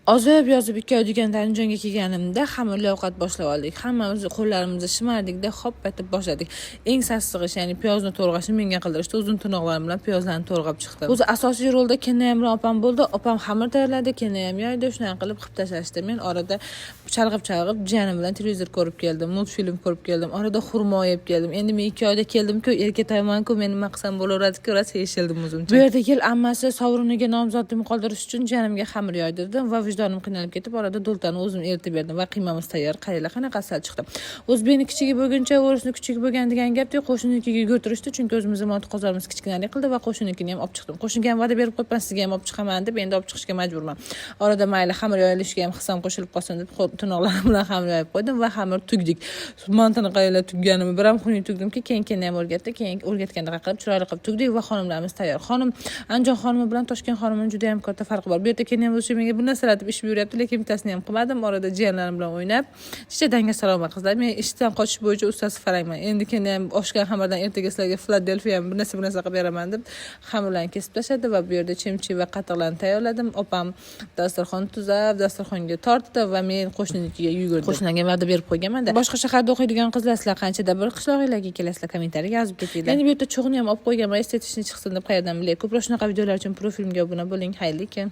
Ozib yozib 2 oy degandan jonga kelganimda xamirli ovqat boshlab oldik. Hammamiz qo'llarimizni shimardik-da, hop etib boshladik. Eng sassig'ish, ya'ni piyozni to'rg'ashni menga qildirishdi. Uzun tirnoqlarim bilan piyozlarni to'rg'ab chiqdim. O'zi asosiy rolda kenayam bilan opam bo'ldi. Opam xamir tayyorladi, kenayam yoydi, shunaqa qilib tashlashdi. Men orada chalg'ib jiyanim bilan televizor ko'rib keldim, multfilm ko'rib keldim. Orada xurmo yeb keldim. Endi men 2 oyda keldim-ku, erkatayman-ku, men nima qilsam bo'laveradi-ku, rosa yeshildim o'zimcha. Bu yerda kel ammasi sovriniga nomzodimni qoldirish uchun jiyanimga xamir yoydirdim va vijdonim qiynalib ketib, orada do'ltani o'zim eritib berdim va qiymamiz tayyor. Qaranglar, qanaqa asal chiqdi. O'zbekni kichigi bo'lguncha, o'risni kuchigi bo'lgan degan gapdek qo'shninikiga yugurtirishdi, chunki o'zimiz mont qozonimiz kichkinalik qildi va qo'shninikini ham olib chiqdim. Qo'shniga ham va'da berib qo'yibman, sizga ham olib chiqaman deb, endi olib chiqishga majburman. Orada mayli xamir yoyilishiga ham hissam qo'shilib qolsin deb, tirnoqlarim bilan xamir yoyib qo'ydim va xamir tugdik. Montini qayerlar tugganimni bir ham xunuk tugdimki, keyin ham o'rgatdi. Keyin o'rgatganda qilib chiroyli qilib tugdik va xonimlarimiz tayyor. Xonim Anjon xonimi bilan Toshkent xonimining juda ham katta farqi bor. Bu yerda keyin ham o'sha menga bir narsalar deb ish buyuryapti, lekin bittasini ham qilmadim. Orada jiyanlarim bilan o'ynab, chichadanga salomlar qizlar. Men ishdan qochish bo'yicha ustasi farangman. Endi keyin ham oshgan xamirdan ertaga sizlarga Philadelphia ham bir narsa qilib beraman deb xamirlarni kesib tashladi va bu yerda chimchi va qatiqlarni tayyorladim. Opam dasturxon tuzab, dasturxonga tortdi va men qo'shninikiga yugurdim. Qo'shnilarga va'da berib qo'yganman-da. Boshqa shaharda o'qiydigan qizlar, sizlar qanchada bir qishloqlarga kelasizlar, kommentariyaga yozib ketinglar. Endi bu yerda cho'g'ni ham olib qo'yganman, estetishni chiqsin deb qayerdan bilay. Ko'proq shunaqa videolar uchun profilimga obuna bo'ling. Xayrli kun.